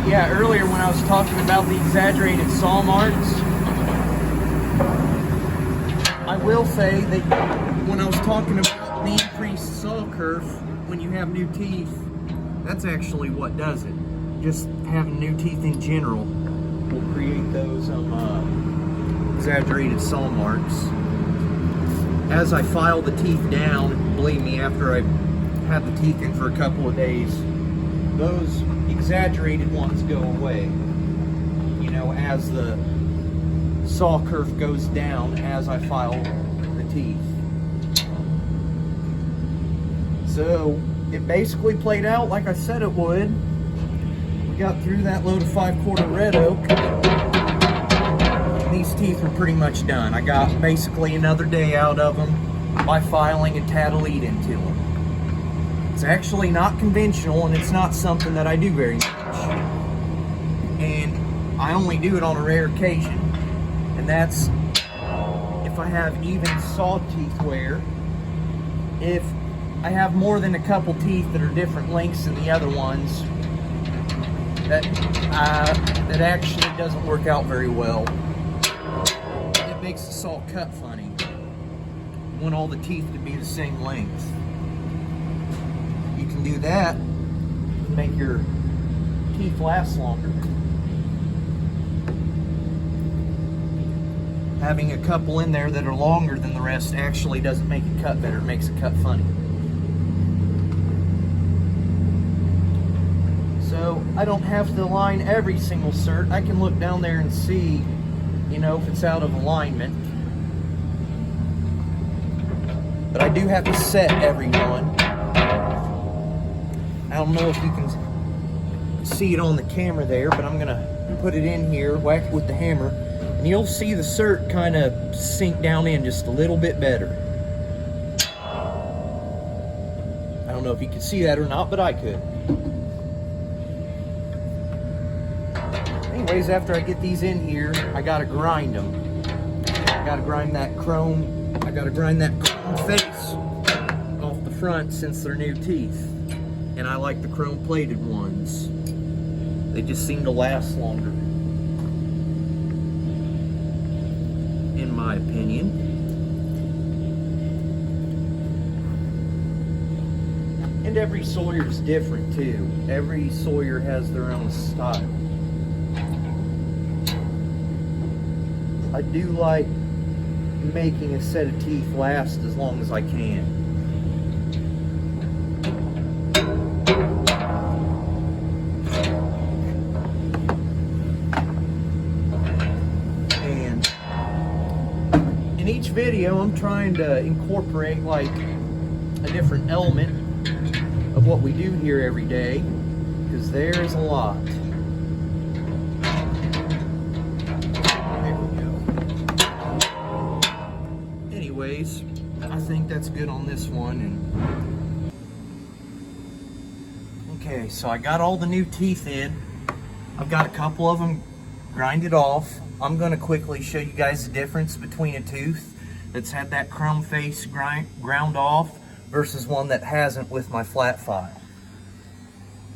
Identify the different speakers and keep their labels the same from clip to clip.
Speaker 1: Yeah, earlier when I was talking about the exaggerated saw marks, I will say that when I was talking about the increased saw kerf when you have new teeth, that's actually what does it. Just having new teeth in general will create those exaggerated saw marks. As I file the teeth down, believe me, after I had the teeth in for a couple of days, those exaggerated ones go away. You know, as the saw kerf goes down as I file the teeth. So it basically played out like I said it would. We got through that load of 5/4 red oak. These teeth were pretty much done. I got basically another day out of them by filing a tattle-lead into them. It's actually not conventional, and it's not something that I do very much. And I only do it on a rare occasion. And that's if I have even saw teeth wear. If I have more than a couple teeth that are different lengths than the other ones, that actually doesn't work out very well. It makes the saw cut funny. You want all the teeth to be the same length. You can do that to make your teeth last longer. Having a couple in there that are longer than the rest actually doesn't make it cut better, it makes it cut funny. So I don't have to align every single cert. I can look down there and see, you know, if it's out of alignment. But I do have to set every one. I don't know if you can see it on the camera there, but I'm gonna put it in here, whack it with the hammer, and you'll see the cert kind of sink down in just a little bit better. I don't know if you can see that or not, but I could. Anyways, after I get these in here, I gotta grind them. I gotta grind that chrome face off the front since they're new teeth. And I like the chrome plated ones. They just seem to last longer, in my opinion. And every Sawyer's different too. Every Sawyer has their own style. I do like making a set of teeth last as long as I can. And in each video, I'm trying to incorporate like a different element of what we do here every day, because there's a lot. Anyways, I think that's good on this one. And okay, so I got all the new teeth in. I've got a couple of them grinded off. I'm going to quickly show you guys the difference between a tooth that's had that chrome face ground off versus one that hasn't with my flat file.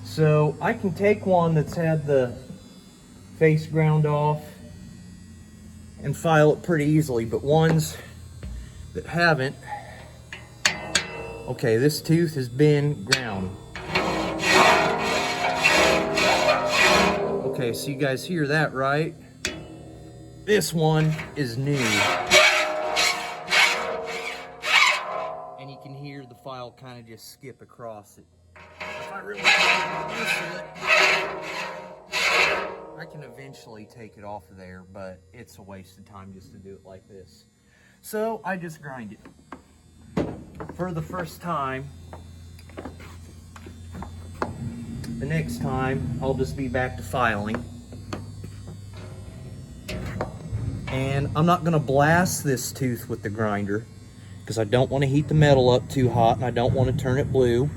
Speaker 1: So I can take one that's had the face ground off and file it pretty easily, but ones that haven't, okay, this tooth has been ground. Okay, so you guys hear that, right? This one is new. And you can hear the file kind of just skip across it. If I really want to use it, I can eventually take it off of there, but it's a waste of time just to do it like this. So I just grind it for the first time. The next time I'll just be back to filing. And I'm not going to blast this tooth with the grinder because I don't want to heat the metal up too hot and I don't want to turn it blue.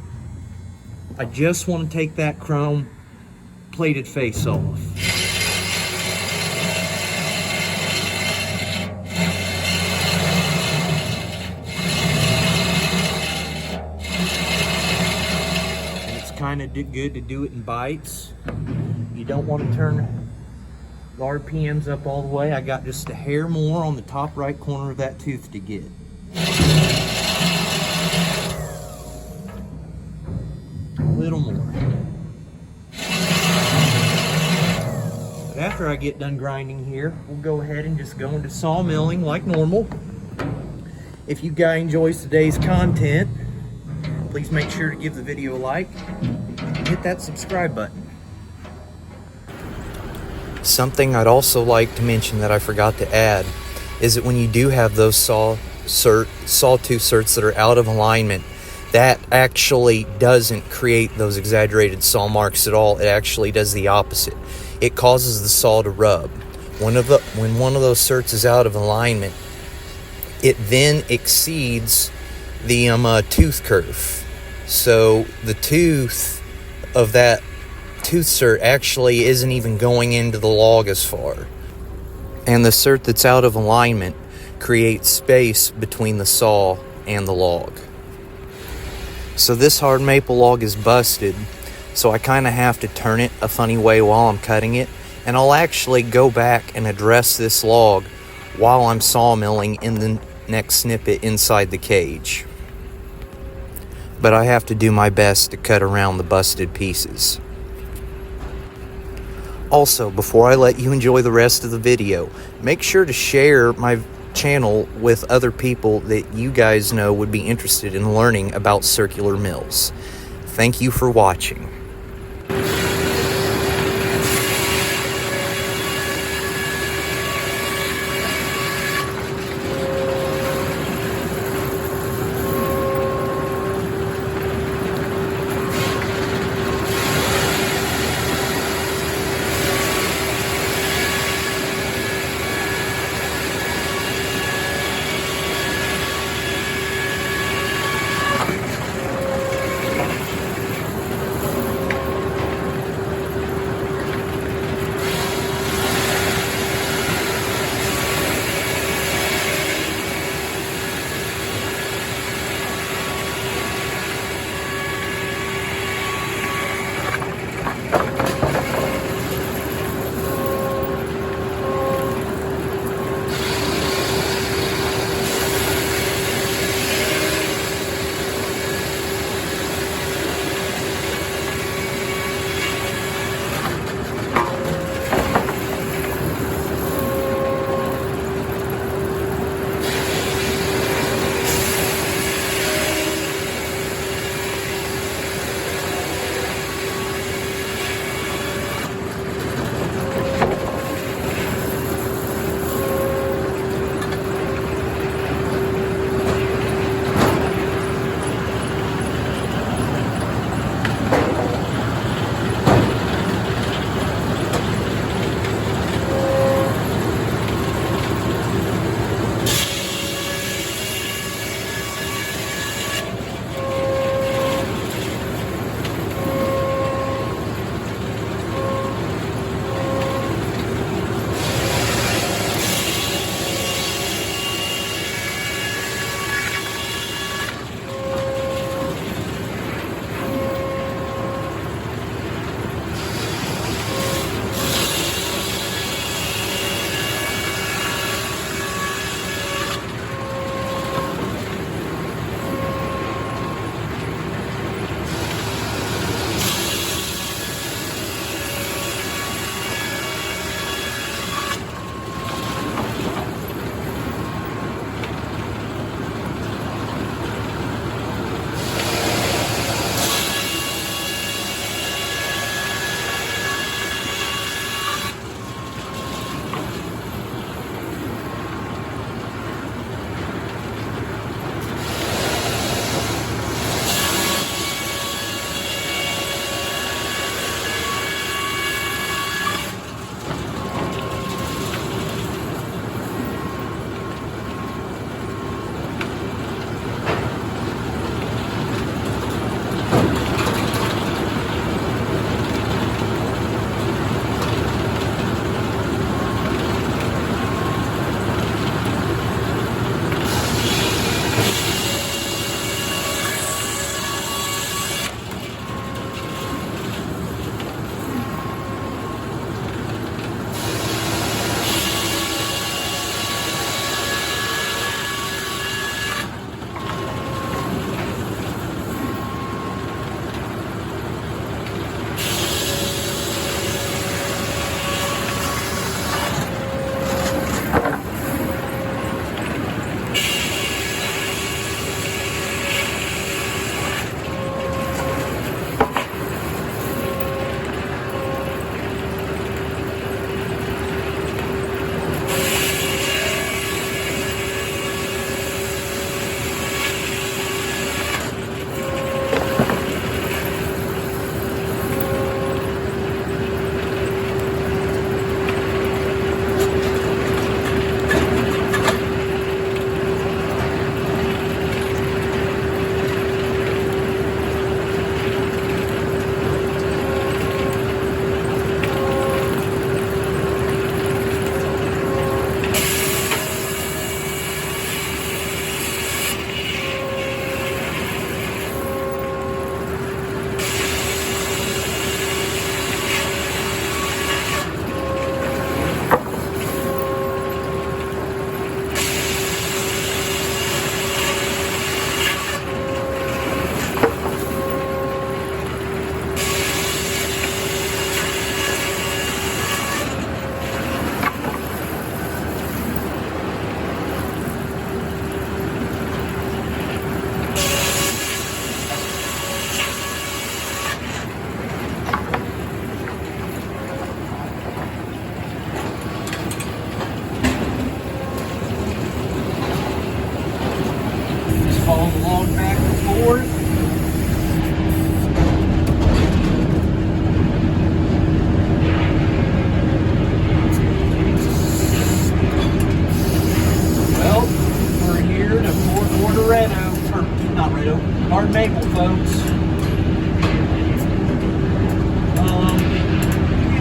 Speaker 1: I just want to take that chrome plated face off. And it's kind of good to do it in bites. You don't want to turn the RPMs up all the way. I got just a hair more on the top right corner of that tooth to get. A little more. But after I get done grinding here, we'll go ahead and just go into sawmilling like normal. If you guys enjoys today's content, please make sure to give the video a like and hit that subscribe button. Something I'd also like to mention that I forgot to add is that when you do have those sawtooth certs that are out of alignment, that actually doesn't create those exaggerated saw marks at all. It actually does the opposite. It causes the saw to rub. When one of those certs is out of alignment, it then exceeds the tooth curve. So the tooth of that tooth cert actually isn't even going into the log as far. And the cert that's out of alignment creates space between the saw and the log. So this hard maple log is busted, so I kind of have to turn it a funny way while I'm cutting it, and I'll actually go back and address this log while I'm sawmilling in the next snippet inside the cage. But I have to do my best to cut around the busted pieces. Also, before I let you enjoy the rest of the video, make sure to share my channel with other people that you guys know would be interested in learning about circular mills. Thank you for watching.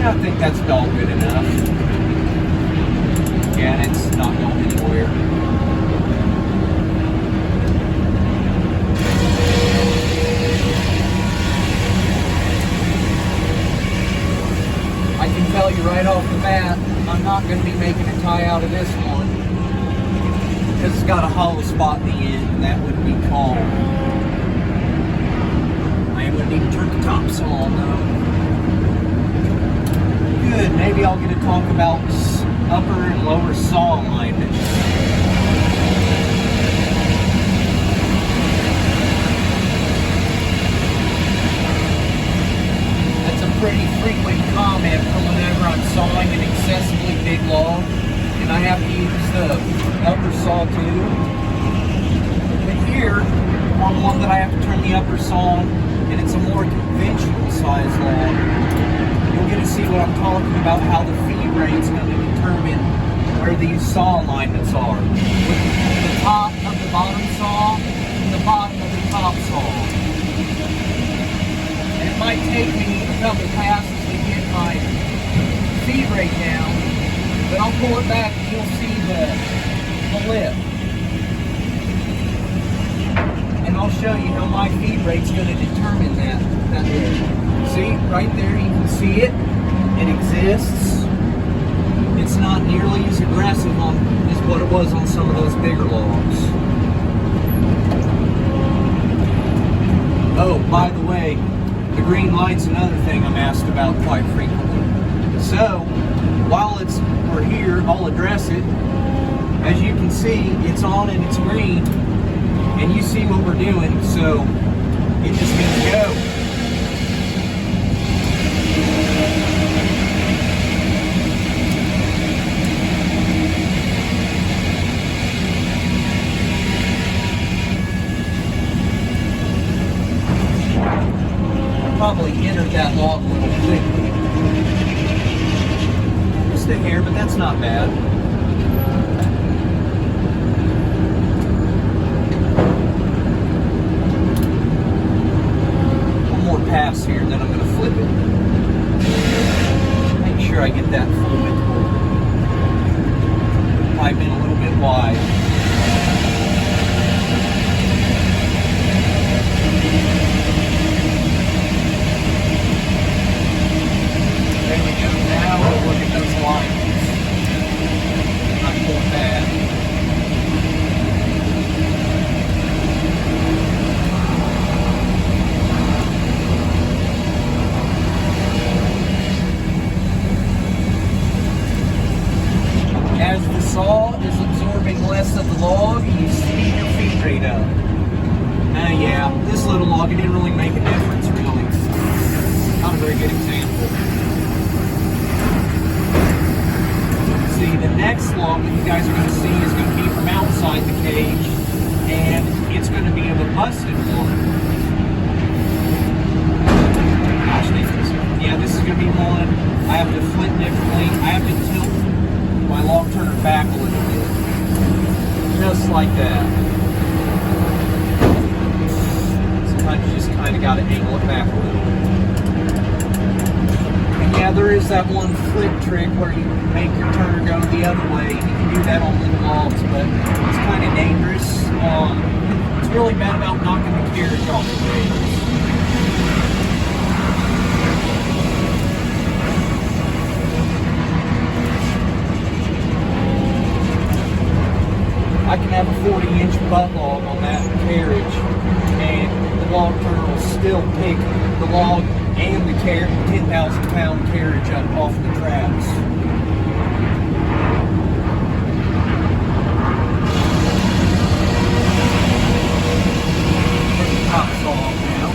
Speaker 1: I think that's all good enough. Yeah, and it's not going anywhere. I can tell you right off the bat, I'm not going to be making a tie out of this one because it's got a hollow spot in the end, and that would be called. I would need to turn the top saw on though. Good, maybe I'll get to talk about upper and lower saw alignment. That's a pretty frequent comment from whenever I'm sawing an excessively big log and I have to use the upper saw too. But here, on one that I have to turn the upper saw on, and it's a more conventional size log, you'll get to see what I'm talking about, how the feed rate's going to determine where these saw alignments are. With the top of the bottom saw and the bottom of the top saw. And it might take me a couple passes to get my feed rate down, but I'll pull it back and you'll see the lip. And I'll show you how my feed rate's going to determine that lip. See, right there, you can see it. It exists. It's not nearly as aggressive as what it was on some of those bigger logs. Oh, by the way, the green light's another thing I'm asked about quite frequently. So, while we're here, I'll address it. As you can see, it's on and it's green. And you see what we're doing, so it just means go. Probably entered that log a little quickly. Just a hair, but that's not bad. One more pass here, then I'm going to flip it. Make sure I get that full width. Pipe in a little bit wide. There we go. Now we'll look at those lines. Not going bad. As the saw is absorbing less of the log, you speed your feed rate up. Yeah, this little log, it didn't really make a difference, really. Not a very good example. See, the next log that you guys are going to see is going to be from outside the cage, and it's going to be of a busted one. Yeah, this is going to be one I have to flip differently. I have to tilt my log turner back a little bit. Just like that. Sometimes you just kind of got to angle it back a little. And yeah, there is that one flip trick where you make your turner go the other way. You can do that on little logs, but it's kind of dangerous. It's really bad about knocking the carriage off the rails. I can have a 40-inch butt log on that carriage, and the log turner will still pick the log and the 10,000-pound carriage up off the tracks. Put the top saw off now.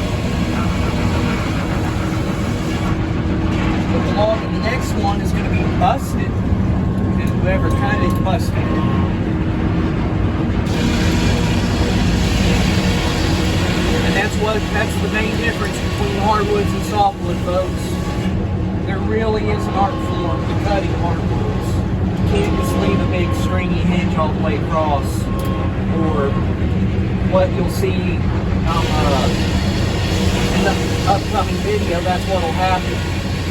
Speaker 1: But the log in the next one is going to be busted, and whoever cut it busted it. And that's the main difference between hardwoods and softwood, folks. There really is an art form to cutting hardwoods. You can't just leave a big stringy hinge all the way across, or what you'll see in the upcoming video, that's what will happen.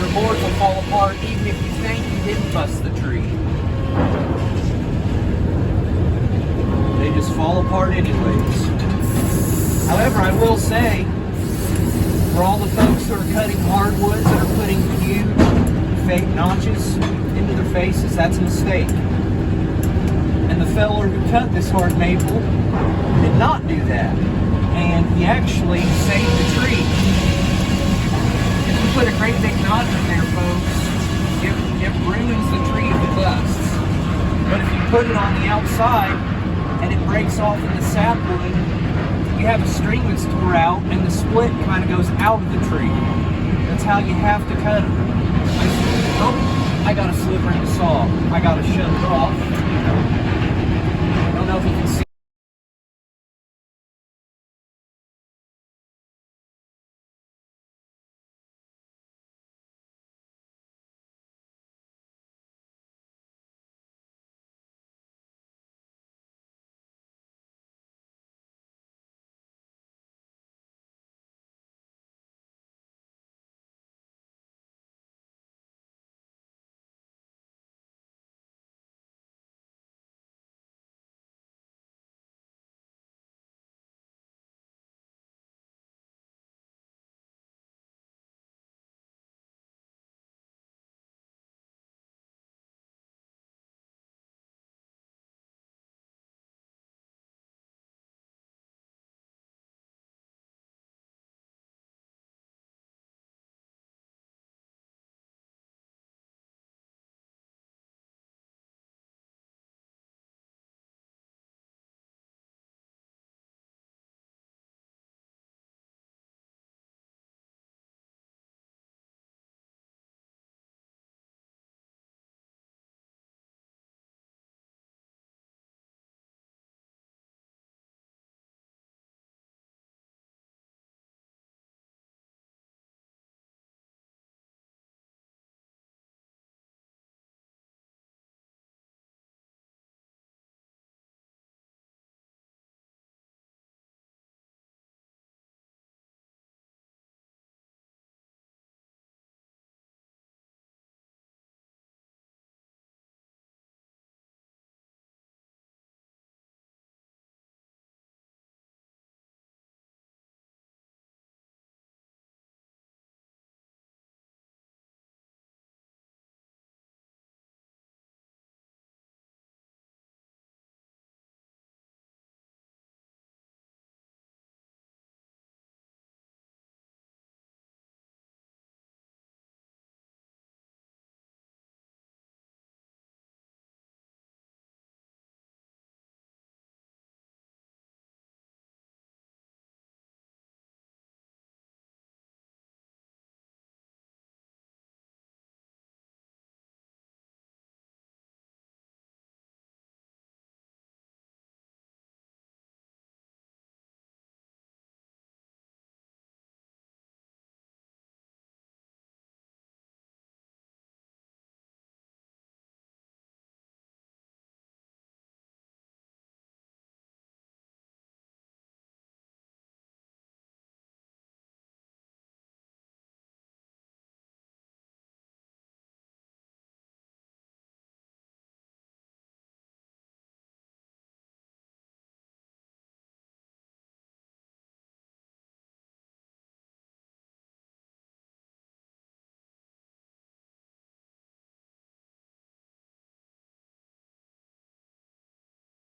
Speaker 1: Your boards will fall apart even if you think you didn't bust the tree. They just fall apart anyways. However, I will say, for all the folks who are cutting hardwoods that are putting huge fake notches into their faces, that's a mistake. And the feller who cut this hard maple did not do that. And he actually saved the tree. If you put a great big notch in there, folks, it ruins the tree if it busts. But if you put it on the outside and it breaks off in the sapwood, you have a string that's tore out and the split kind of goes out of the tree. That's how you have to cut it. Oh, I got a sliver in the saw. I got to shut it off. I don't know if you can see.